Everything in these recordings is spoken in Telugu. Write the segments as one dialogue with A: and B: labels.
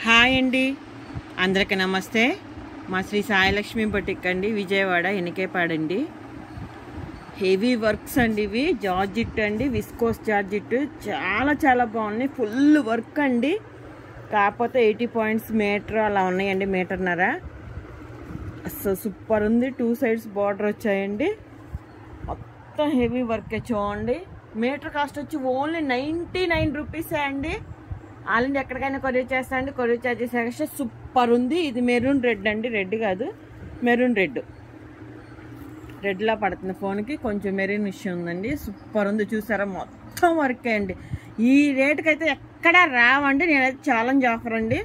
A: హాయ్ అండి, అందరికీ నమస్తే. మా శ్రీ సాయిలక్ష్మి బొటిక్ అండి, విజయవాడ ఎనికేపాడండి. హెవీ వర్క్స్ అండి ఇవి. జార్జిట్ అండి, విస్కోస్ జార్జిట్ చాలా చాలా బాగున్నాయి. ఫుల్ వర్క్ అండి. కాకపోతే 80 పాయింట్స్ మీటర్ అలా ఉన్నాయండి, మీటర్న్నర. అసలు సూపర్ ఉంది. 2 సైడ్స్ బార్డర్ వచ్చాయండి. మొత్తం హెవీ వర్క్ చూడండి. మీటర్ కాస్ట్ వచ్చి ఓన్లీ 99 రూపీసే అండి. ఆల్ ఇండియా ఎక్కడికైనా కొరియర్ చేస్తా అండి. Courier charges extra. సూపర్ ఉంది. ఇది మెరూన్ రెడ్ అండి, రెడ్ కాదు మెరూన్ రెడ్లా పడుతుంది ఫోన్కి. కొంచెం మెరూన్ ఇష్యూ ఉందండి. సూపర్ ఉంది. చూసారా, మొత్తం వర్కే అండి. ఈ రేటుకి అయితే ఎక్కడా రావండి. నేనైతే ఛాలెంజ్ ఆఫర్ అండి,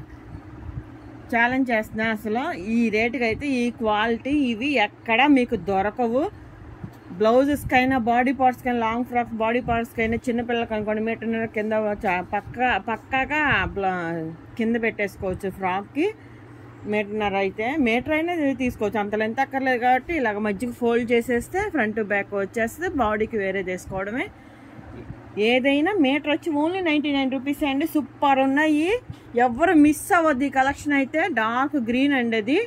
A: ఛాలెంజ్ చేస్తున్నా. అసలు ఈ రేటుకి అయితే ఈ క్వాలిటీ ఇవి ఎక్కడా మీకు దొరకవు. బ్లౌజెస్కైనా, బాడీ పార్ట్స్కైనా, లాంగ్ ఫ్రాక్స్ బాడీ పార్ట్స్కైనా, చిన్నపిల్లలకి అనుకోండి మీటర్న్నర కింద పక్కాగా కింద పెట్టేసుకోవచ్చు. ఫ్రాక్కి మీటర్న్నర అయితే మీటర్ అయినా తీసుకోవచ్చు. అంత లెంత్ అక్కర్లేదు కాబట్టి ఇలాగ మధ్యకి ఫోల్డ్ చేసేస్తే ఫ్రంట్ బ్యాక్ వచ్చేస్తే బాడీకి వేరే చేసుకోవడమే. ఏదైనా మీటర్ వచ్చి ఓన్లీ 99 రూపీస్ అండి. సూపర్ ఉన్నాయి. ఎవరు మిస్ అవ్వద్దు ఈ కలెక్షన్ అయితే. డార్క్ గ్రీన్ అండి అది.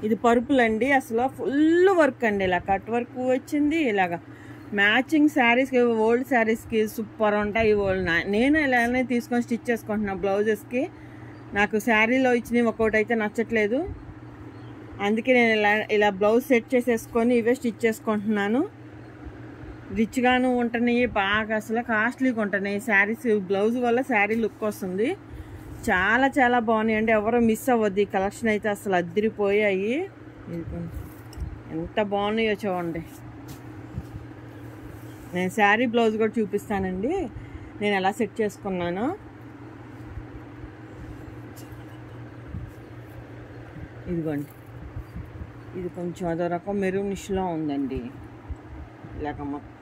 A: ఇది పర్పుల్ అండి. అసలు ఫుల్ వర్క్ అండి. ఇలా కట్ వర్క్ వచ్చింది. ఇలాగ మ్యాచింగ్ శారీస్కి, ఓల్డ్ శారీస్కి సూపర్ ఉంటాయి. నేను ఇలానే తీసుకొని స్టిచ్ చేసుకుంటున్నాను బ్లౌజెస్కి. నాకు శారీలో ఇచ్చినవి ఒక్కొక్కటి అయితే నచ్చట్లేదు. అందుకే నేను ఇలా బ్లౌజ్ సెట్ చేసేసుకొని ఇవే స్టిచ్ చేసుకుంటున్నాను. రిచ్గాను ఉంటున్నాయి, బాగా అసలు కాస్ట్లీగా ఉంటున్నాయి శారీస్. బ్లౌజ్ వల్ల శారీ లుక్ వస్తుంది. చాలా చాలా బాగున్నాయి అండి. ఎవరో మిస్ అవ్వద్దు. ఈ కలెక్షన్ అయితే అసలు అద్దరిపోయాయి. ఎంత బాగున్నాయో చూడండి. నేను శారీ బ్లౌజ్ కూడా చూపిస్తానండి, నేను ఎలా సెట్ చేసుకున్నాను. ఇదిగోండి, ఇది కొంచెం అదో రకం మెరూనిష్లో ఉందండి. ఇలాగ మొత్తం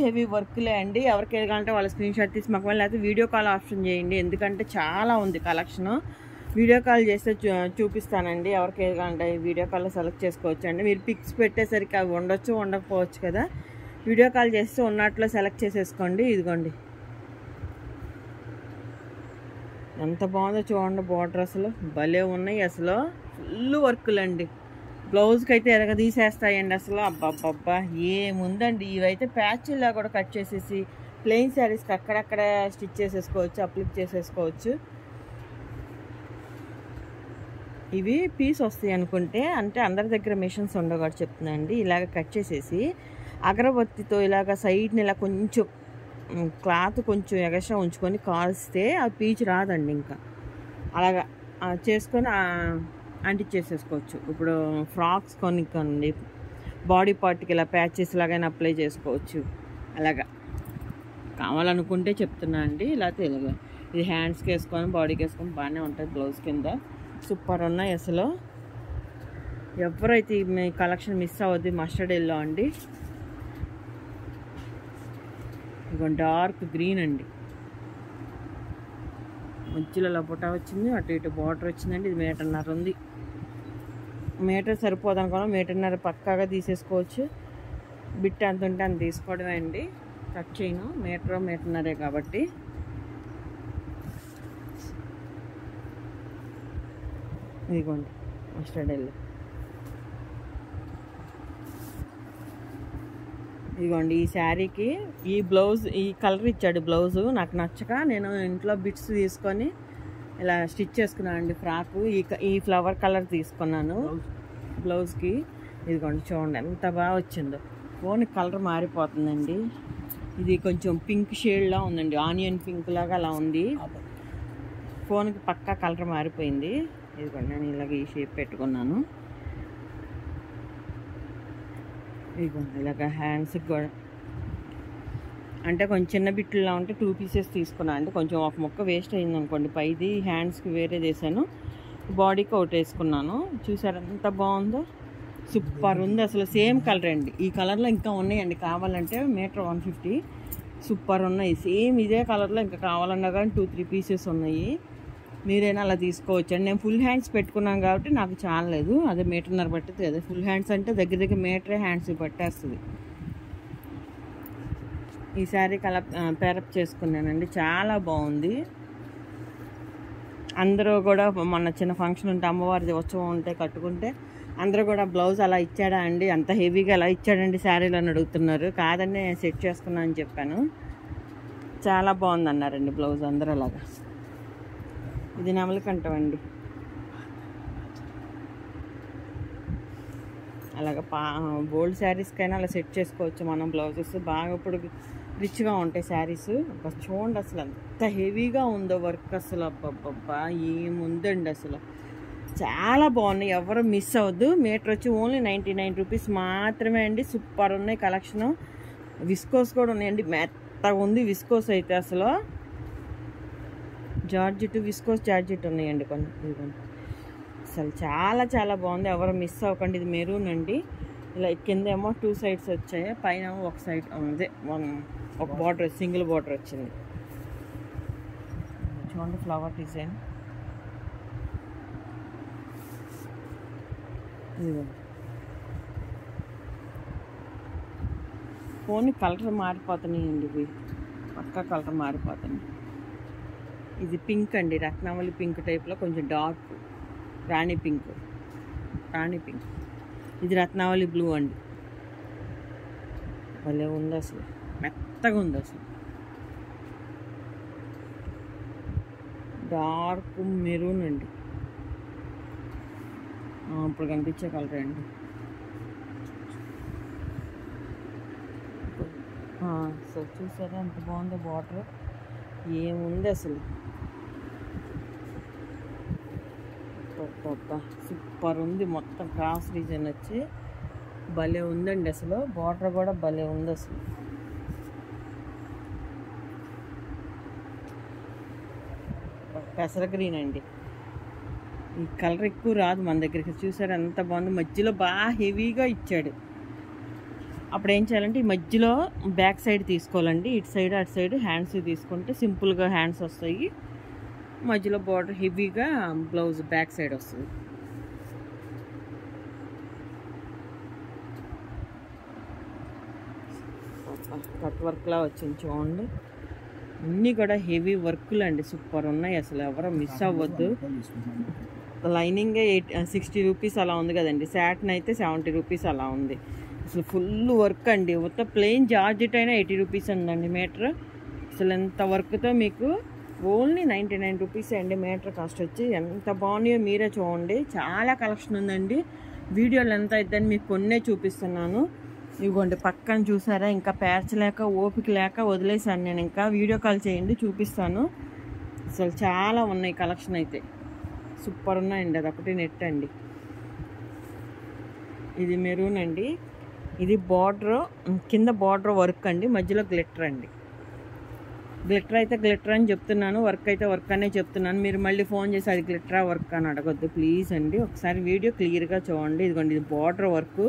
A: హెవీ వర్క్లే అండి. ఎవరికి కావాలంటే వాళ్ళ స్క్రీన్ షాట్ తీసి మాకు, లేకపోతే వీడియో కాల్ ఆప్షన్ చేయండి. ఎందుకంటే చాలా ఉంది కలెక్షన్. వీడియో కాల్ చేస్తే చూపిస్తానండి. ఎవరికి కావాలంటే వీడియో కాల్లో సెలెక్ట్ చేసుకోవచ్చు అండి. మీరు పిక్స్ పెట్టేసరికి అవి ఉండొచ్చు, ఉండకపోవచ్చు కదా. వీడియో కాల్ చేస్తే ఉన్నట్లో సెలెక్ట్ చేసేసుకోండి. ఇదిగోండి, ఎంత బాగుందో చూడండి. బార్డర్ అసలు భలే ఉన్నాయి. అసలు ఫుల్ వర్క్లు అండి. బ్లౌజ్కి అయితే ఎరగ తీసేస్తాయండి అసలు. అబ్బబ్బబ్బా ఏముందండి. ఇవైతే ప్యాచ్లా కూడా కట్ చేసేసి ప్లెయిన్ శారీస్కి అక్కడక్కడ స్టిచ్ చేసేసుకోవచ్చు, అప్లిక్ చేసేసుకోవచ్చు. ఇవి పీస్ వస్తాయి అనుకుంటే, అంటే అందరి దగ్గర మిషన్స్ ఉండవు కూడా చెప్తున్నాండి. ఇలాగ కట్ చేసేసి అగరబత్తితో ఇలాగ సైడ్ని ఇలా కొంచెం క్లాత్ కొంచెం ఎగస్ట్రా ఉంచుకొని కాల్స్తే ఆ పీచు రాదండి. ఇంకా అలాగా చేసుకొని అంటించేసేసుకోవచ్చు. ఇప్పుడు ఫ్రాక్స్ కొన్ని బాడీ పార్ట్కి ఇలా ప్యాచెస్ లాగైనా అప్లై చేసుకోవచ్చు. అలాగా కావాలనుకుంటే చెప్తున్నా అండి. లేకపోతే ఇలాగ ఇది హ్యాండ్స్కి వేసుకొని బాడీకి వేసుకొని బాగానే ఉంటుంది బ్లౌజ్ కింద. సూపర్ ఉన్నాయి అసలు. ఎవరైతే మీ కలెక్షన్ మిస్ అవ్వద్దు. మస్టర్డ్ ఎల్లో అండి. ఇక డార్క్ గ్రీన్ అండి. మధ్యలో లపోటా వచ్చింది, అటు ఇటు బార్డర్ వచ్చిందండి. ఇది మీటర్న్నర ఉంది. మీటర్ సరిపోదు అనుకోవడం, మీటర్న్నర పక్కాగా తీసేసుకోవచ్చు. బిట్ ఎంత ఉంటే అంత తీసుకోవడమే అండి. కట్ చేయను, మీటర్న్నరే కాబట్టి. ఇదిగోండి మస్టర్డ్ ఎల్లో. ఇదిగోండి, ఈ శారీకి ఈ బ్లౌజ్, ఈ కలర్ ఇచ్చాడు బ్లౌజు. నాకు నచ్చక నేను ఇంట్లో బిట్స్ తీసుకొని ఇలా స్టిచ్ చేసుకున్నాను అండి. ఫ్రాకు ఈ ఫ్లవర్ కలర్ తీసుకున్నాను బ్లౌజ్కి. ఇదిగోండి చూడండి ఎంత బాగా వచ్చిందో. ఫోన్ కలర్ మారిపోతుందండి. ఇది కొంచెం పింక్ షేడ్లా ఉందండి, ఆనియన్ పింక్ లాగా అలా ఉంది. ఫోన్కి పక్కా కలర్ మారిపోయింది. ఇదిగోండి నేను ఇలాగ ఈ షేప్ పెట్టుకున్నాను. ఇదిగోండి ఇలాగ హ్యాండ్స్కి కూడా అంటే కొంచెం చిన్న బిట్టులా ఉంటే 2 పీసెస్ తీసుకున్నాను అండి. కొంచెం ఒక ముక్క వేస్ట్ అయింది అనుకోండి. పైది హ్యాండ్స్కి వేరే చేశాను, బాడీకి ఒకటి వేసుకున్నాను. చూసారు ఎంత బాగుందో. సూపర్ ఉంది అసలు. సేమ్ కలర్ అండి. ఈ కలర్లో ఇంకా ఉన్నాయండి కావాలంటే. మీటర్ 150. సూపర్ ఉన్నాయి. సేమ్ ఇదే కలర్లో ఇంకా కావాలన్నా కానీ 2-3 పీసెస్ ఉన్నాయి. మీరైనా అలా తీసుకోవచ్చు అండి. నేను ఫుల్ హ్యాండ్స్ పెట్టుకున్నాను కాబట్టి నాకు చాలలేదు. అదే మీటర్న్నర పట్టింది. అదే ఫుల్ హ్యాండ్స్ అంటే దగ్గర మీటరే హ్యాండ్స్ పట్టేస్తుంది. ఈ శారీ కలర్ పేరప్ చేసుకున్నానండి. చాలా బాగుంది. అందరూ కూడా మొన్న చిన్న ఫంక్షన్ ఉంటే అమ్మవారి ఉత్సవం ఉంటే కట్టుకుంటే అందరూ కూడా బ్లౌజ్ అలా ఇచ్చాడా అండి, అంత హెవీగా అలా ఇచ్చాడండి శారీలో అని అడుగుతున్నారు. కాదండి నేను సెట్ చేసుకున్నా అని చెప్పాను. చాలా బాగుంది అన్నారండి బ్లౌజ్ అందరూ అలాగా. ఇది నెమలికంఠం అండి. అలాగ బోల్డ్ శారీస్కైనా అలా సెట్ చేసుకోవచ్చు మనం బ్లౌజెస్. బాగా ఇప్పుడు రిచ్గా ఉంటాయి శారీస్. చూడండి అసలు ఎంత హెవీగా ఉందో వర్క్ అసలు. అబ్బబ్బబ్బా ఏముందండి అసలు, చాలా బాగున్నాయి. ఎవరు మిస్ అవ్వద్దు. మీటర్ వచ్చి ఓన్లీ 99 రూపీస్ మాత్రమే అండి. సూపర్ ఉన్నాయి కలెక్షన్. విస్కోస్ కూడా ఉన్నాయండి, మెత్తగా ఉంది విస్కోస్ అయితే అసలు. జార్జెట్, విస్కోస్ జార్జెట్ ఉన్నాయండి కొన్ని. అసలు చాలా చాలా బాగుంది, ఎవరు మిస్ అవ్వకండి. ఇది మెరూన్ అండి. ఇలా కిందేమో 2 సైడ్స్ వచ్చాయి, పైన ఒక సైడ్ అదే ఒక బార్డర్, సింగిల్ బార్డర్ వచ్చింది. చూడండి ఫ్లవర్ డిజైన్. ఫోన్ కలర్ మారిపోతున్నాయండి, ఇవి పక్కా కలర్ మారిపోతున్నాయి. ఇది పింక్ అండి, రత్నావళి పింక్ టైప్లో కొంచెం డార్క్ రాణి పింక్. ఇది రత్నావళి బ్లూ అండి. భలే ఉంది అసలు, మెత్తగా ఉంది అసలు. డార్క్ మెరూన్ అండి, ఇప్పుడు కనిపించే కలర్ అండి. సో చూసారా ఎంత బాగుందో బార్డర్, ఏముంది అసలు. సూపర్ ఉంది. మొత్తం క్రాస్ డిజైన్ వచ్చి భలే ఉందండి అసలు. బార్డర్ కూడా భలే ఉంది అసలు. పెసర గ్రీన్ అండి. ఈ కలర్ ఎక్కువ రాదు మన దగ్గరికి. చూసారు ఎంత బాగుంది, మధ్యలో బాగా హెవీగా ఇచ్చాడు. అప్పుడు ఏం చేయాలంటే ఈ మధ్యలో బ్యాక్ సైడ్ తీసుకోవాలండి. ఇటు సైడ్ అటు సైడ్ హ్యాండ్స్ తీసుకుంటే సింపుల్గా హ్యాండ్స్ వస్తాయి. మధ్యలో బార్డర్ హెవీగా బ్లౌజ్ బ్యాక్ సైడ్ వస్తుంది. కట్ వర్క్లా వచ్చింది చూడండి. అన్నీ కూడా హెవీ వర్క్లు అండి, సూపర్ ఉన్నాయి అసలు. ఎవరో మిస్ అవ్వద్దు. లైనింగే 60 రూపీస్ అలా ఉంది కదండి. శాటిన్ అయితే 70 రూపీస్ అలా ఉంది. అసలు ఫుల్ వర్క్ అండి. మొత్తం ప్లెయిన్ జార్జెట్ అయినా 80 రూపీస్ ఉందండి మీటర్. అసలు ఎంత వర్క్తో మీకు ఓన్లీ 99 రూపీస్ అండి మీటర్ కాస్ట్ వచ్చి. ఎంత బాగున్నాయో మీరే చూడండి. చాలా కలెక్షన్ ఉందండి. వీడియోలు ఎంత అయిద్దని మీకు కొన్నే చూపిస్తున్నాను. ఇదిగోండి పక్కన చూసారా, ఇంకా పేర్చలేక ఓపిక లేక వదిలేసాను నేను. ఇంకా వీడియో కాల్ చేయండి చూపిస్తాను. అసలు చాలా ఉన్నాయి కలెక్షన్ అయితే, సూపర్ ఉన్నాయండి. అదొకటి నెట్ అండి. ఇది మెరూన్ అండి. ఇది బార్డర్, కింద బార్డర్ వర్క్ అండి, మధ్యలో గ్లిటర్ అండి. గ్లిటర్ అయితే గ్లిటర్ అని చెప్తున్నాను, వర్క్ అయితే వర్క్ అనే చెప్తున్నాను. మీరు మళ్ళీ ఫోన్ చేసి అది గ్లిటరా వర్క్ అని అడగొద్దు ప్లీజ్ అండి. ఒకసారి వీడియో క్లియర్గా చూడండి. ఇదిగోండి ఇది బార్డర్ వర్క్,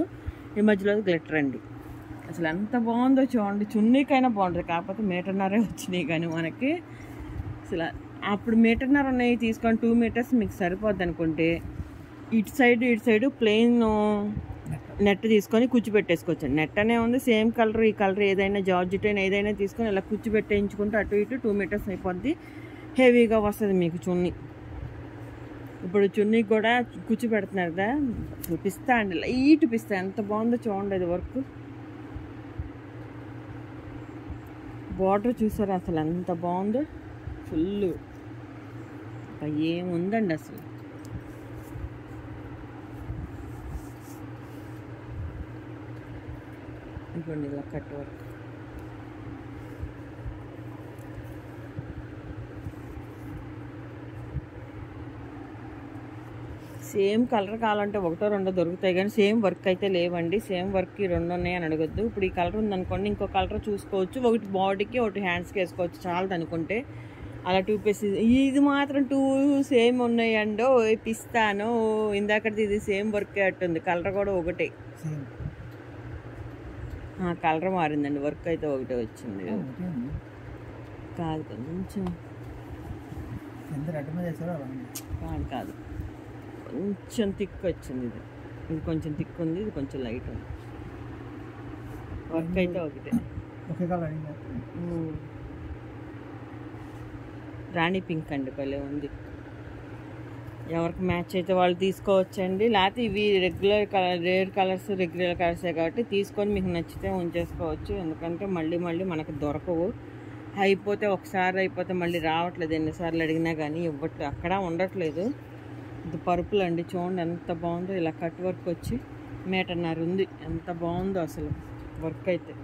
A: ఈ మధ్యలో గ్లిటర్ అండి. అసలు ఎంత బాగుందో చూడండి. చున్నీకైనా బాగుంటుంది, కాకపోతే మీటర్నరే వచ్చినాయి కానీ మనకి. అసలు అప్పుడు మీటర్నర ఉన్నాయి తీసుకొని 2 మీటర్స్ మీకు సరిపోద్ది అనుకుంటే ఇటు సైడ్ ప్లెయిన్ నెట్ తీసుకొని కుచ్చి పెట్టేసుకోవచ్చు. నెట్ అనే ఉంది, సేమ్ కలర్ ఈ కలర్ ఏదైనా జార్జెట్ అయినా ఏదైనా తీసుకొని ఇలా కుచ్చి పెట్టేయించుకుంటే అటు ఇటు 2 మీటర్స్ అయిపోద్ది. హెవీగా వస్తుంది మీకు చున్నీ. ఇప్పుడు చున్నీకి కూడా కుచ్చి పెడుతున్నారు కదా, చూపిస్తా అండి, లైట్ పిస్తా. ఎంత బాగుందో చూడండి అది వర్క్. బార్డర్ చూసారా అసలు ఎంత బాగుందో, ఫుల్ ఏముందండి అసలు. ఇదిగోండి ఇలా కట్ వర్క్. సేమ్ కలర్ కావాలంటే ఒకటో రెండో దొరుకుతాయి కానీ సేమ్ వర్క్ అయితే లేవండి. సేమ్ వర్క్కి 2 ఉన్నాయి అని అడగద్దు. ఇప్పుడు ఈ కలర్ ఉందనుకోండి, ఇంకో కలర్ చూసుకోవచ్చు. ఒకటి బాడీకి ఒకటి హ్యాండ్స్కి వేసుకోవచ్చు చాలదు అనుకుంటే. అలా 2 పీసెస్. ఇది మాత్రం 2 సేమ్ ఉన్నాయండో ఇప్పిస్తాను. ఇందాకది ఇది సేమ్ వర్క్ అట్టుంది, కలర్ కూడా ఒకటే. కలర్ మారిందండి, వర్క్ అయితే ఒకటే వచ్చింది. కాదు కొంచెం కాదు కొంచెం థిక్ వచ్చింది. ఇది కొంచెం థిక్ ఉంది, ఇది కొంచెం లైట్ ఉంది. వర్క్ అయితే ఒకటే. రాణి పింక్ అండి, భలే ఉంది. ఎవరికి మ్యాచ్ అయితే వాళ్ళు తీసుకోవచ్చండి. లేకపోతే ఇవి రేర్ కలర్స్ రెగ్యులర్ కలర్సే కాబట్టి తీసుకొని మీకు నచ్చితే ఉంచేసుకోవచ్చు. ఎందుకంటే మళ్ళీ మనకు దొరకవు. ఒకసారి అయిపోతే మళ్ళీ రావట్లేదు. ఎన్నిసార్లు అడిగినా కానీ ఇవ్వట్లేదు, అక్కడ ఉండట్లేదు. ఇది పరుపులు అండి, చూడండి ఎంత బాగుందో. ఇలా కట్ వర్క్ వచ్చి 1.5 మీటర్ ఉంది. ఎంత బాగుందో అసలు వర్క్ అయితే.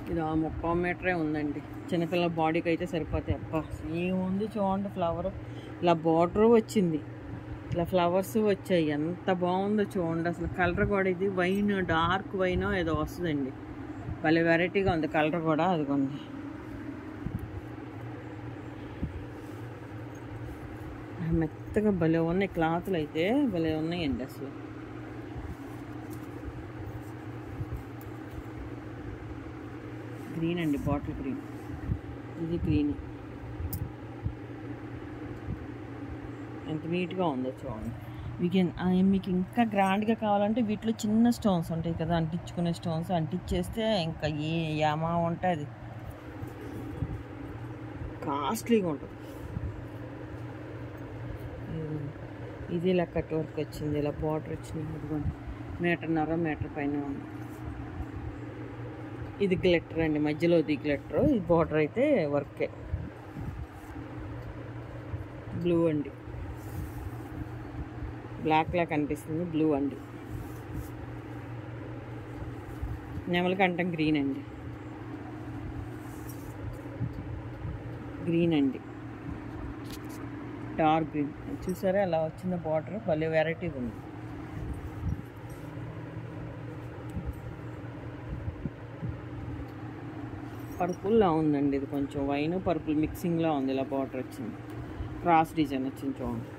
A: ఇది 3/4 మీటరే ఉందండి. చిన్నపిల్లల బాడీకి అయితే సరిపోతాయి. అబ్బా ఏముంది చూడండి, ఫ్లవర్ ఇలా బార్డర్ వచ్చింది, ఇలా ఫ్లవర్స్ వచ్చాయి. ఎంత బాగుందో చూడండి అసలు. కలర్ కూడా ఇది వైన్, డార్క్ వైన్ ఏదో వస్తుందండి. భలే వెరైటీగా ఉంది కలర్ కూడా. అదిగోండి, మెత్తగా భలే ఉన్నాయి. క్లాతులు అయితే భలే ఉన్నాయండి అసలు. గ్రీన్ అండి, బాటిల్ గ్రీన్. ఇది గ్రీన్ ఎంత నీట్గా ఉందో చూడండి. మీకు ఇంకా గ్రాండ్గా కావాలంటే వీటిలో చిన్న స్టోన్స్ ఉంటాయి కదా, అంటించుకునే స్టోన్స్ అంటించేస్తే ఇంకా ఏ యామా ఉంటుంది, కాస్ట్లీగా ఉంటుంది. ఇది ఇలా కట్ వర్క్ వచ్చింది, ఇలా బార్డర్ వచ్చింది. అదిగోండి 1.5 మీటర్ పైన ఉంది. ఇది గ్లిటర్ అండి, మధ్యలో ఇది గ్లిటర్. ఇది బార్డర్ అయితే వర్కే. బ్లూ అండి, బ్లాక్ లా కనిపిస్తుంది, బ్లూ అండి. నెమలికంఠం గ్రీన్ అండి, గ్రీన్ అండి, డార్క్ గ్రీన్. చూసారా అలా వచ్చింది బార్డర్, భలే వెరైటీగా ఉంది. పర్పుల్లా ఉందండి, ఇది కొంచెం వైన్ పర్పుల్ మిక్సింగ్లా ఉంది. ఇలా బార్డర్ వచ్చింది, క్రాస్ డిజైన్ వచ్చింది చూడండి.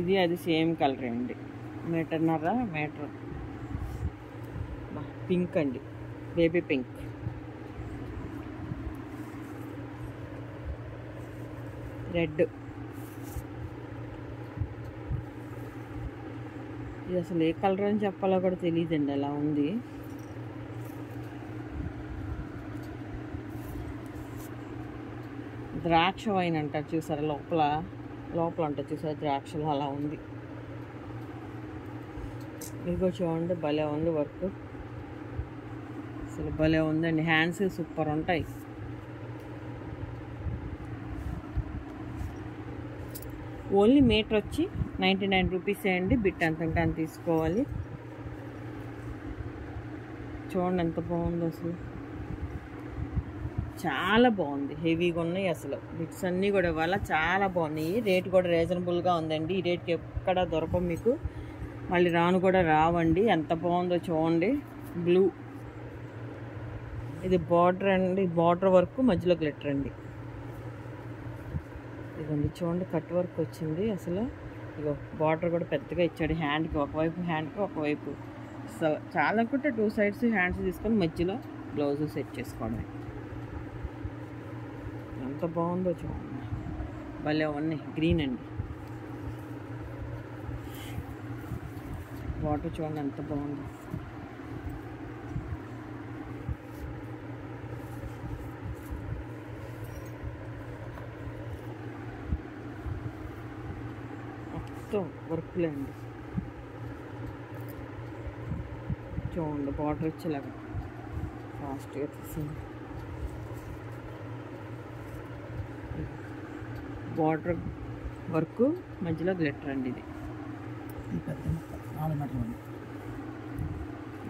A: ఇది అది సేమ్ కలర్ అండి, 1.5 మీటర్. పింక్ అండి, బేబీ పింక్. రెడ్. ఇది అసలు ఏ కలర్ అని చెప్పాలో కూడా తెలియదండి, అలా ఉంది. ద్రాక్ష వైన్ అంటారు చూసారా, లోపల అంటారు చూసారా ద్రాక్షలు, అలా ఉంది. ఇదిగో చూడండి, భలే ఉంది వర్క్ అసలు, భలే ఉందండి. హ్యాండ్స్ సూపర్ ఉంటాయి. ఓన్లీ మీటర్ వచ్చి 99 రూపీసే అండి. బిట్ అంతంటే అంత తీసుకోవాలి. చూడండి ఎంత బాగుందో అసలు, చాలా బాగుంది. హెవీగా ఉన్నాయి అసలు. బిట్స్ అన్నీ కూడా ఇవాళ చాలా బాగున్నాయి. రేట్ కూడా రీజనబుల్గా ఉందండి. ఈ రేట్కి ఎక్కడ దొరకవు మీకు, మళ్ళీ రాను కూడా రావండి. ఎంత బాగుందో చూడండి. బ్లూ. ఇది బార్డర్ అండి, బార్డర్ వర్క్ మధ్యలో గ్లిటర్ అండి. ఇదిగోండి చూడండి, కట్ వర్క్ వచ్చింది అసలు. ఇగో బార్డర్ కూడా పెద్దగా ఇచ్చాడు. హ్యాండ్కి ఒకవైపు అసలు చాలా అనుకుంటే 2 సైడ్స్ హ్యాండ్స్ తీసుకొని మధ్యలో బ్లౌజ్ సెట్ చేసుకోవడమే. ఎంత బాగుందో చూడండి, భలే ఉన్నాయి. గ్రీన్ అండి, వాటర్ చూడండి ఎంత బాగుంది. మొత్తం వర్క్లే అండి. చూడండి బార్డర్ వచ్చేలాగా ఫాస్ట్గా తీసింది. బార్డర్ వర్క్ మధ్యలో గ్లిటర్ అండి. ఇది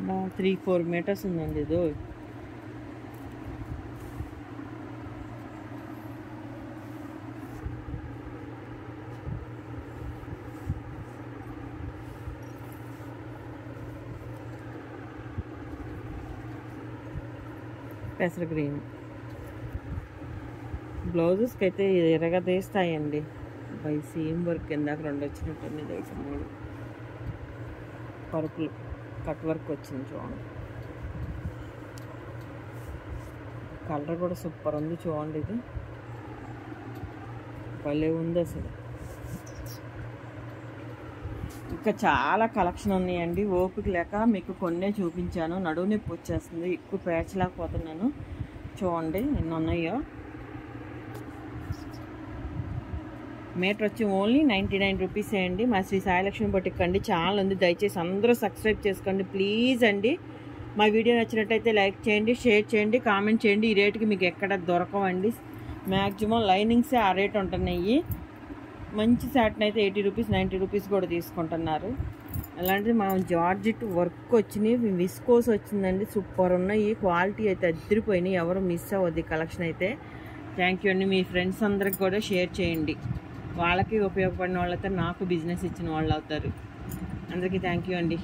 A: 3-4 మీటర్స్ ఉందండి. ఇది పెసర గ్రీన్. బ్లౌజెస్కి అయితే ఎర్రగా తీస్తాయండి. బై సేమ్ వర్క్ ఇందాక 2 వచ్చినట్టుంది, 3 పరుపులు కట్ వర్క్ వచ్చింది చూడండి. కలర్ కూడా సూపర్ ఉంది చూడండి. ఇది భలే ఉంది అసలు. ఇంకా చాలా కలెక్షన్ ఉన్నాయండి. ఓపిక లేక మీకు కొన్నే చూపించాను. నడువు నొప్పి వచ్చేస్తుంది, ఎక్కువ పేర్చలేకపోతున్నాను. చూడండి ఎన్ని ఉన్నాయో. మీటర్ వచ్చి ఓన్లీ 99 రూపీసే అండి. మా శ్రీ సాయిలక్ష్మి బొటిక్ అండి. ఛానల్ ఉంది, దయచేసి అందరూ సబ్స్క్రైబ్ చేసుకోండి ప్లీజ్ అండి. మా వీడియో నచ్చినట్టయితే లైక్ చేయండి, షేర్ చేయండి, కామెంట్ చేయండి. ఈ రేటుకి మీకు ఎక్కడ దొరకవండి. మ్యాక్సిమం లైనింగ్సే ఆ రేట్ ఉంటున్నాయి. మంచి శాట్ని అయితే 80 రూపీస్ 90 రూపీస్ కూడా తీసుకుంటున్నారు. అలాంటిది మనం జార్జెట్ వర్క్ వచ్చినాయి, విస్కోస్ వచ్చిందండి. సూపర్ ఉన్నాయి, క్వాలిటీ అయితే అదిరిపోయినాయి. ఎవరు మిస్ అవ్వద్దు కలెక్షన్ అయితే. థ్యాంక్ యూ అండి. మీ ఫ్రెండ్స్ అందరికి కూడా షేర్ చేయండి. వాళ్ళకి ఉపయోగపడిన వాళ్ళైతే నాకు బిజినెస్ ఇచ్చిన వాళ్ళు అవుతారు. అందరికీ థ్యాంక్ యూ అండి.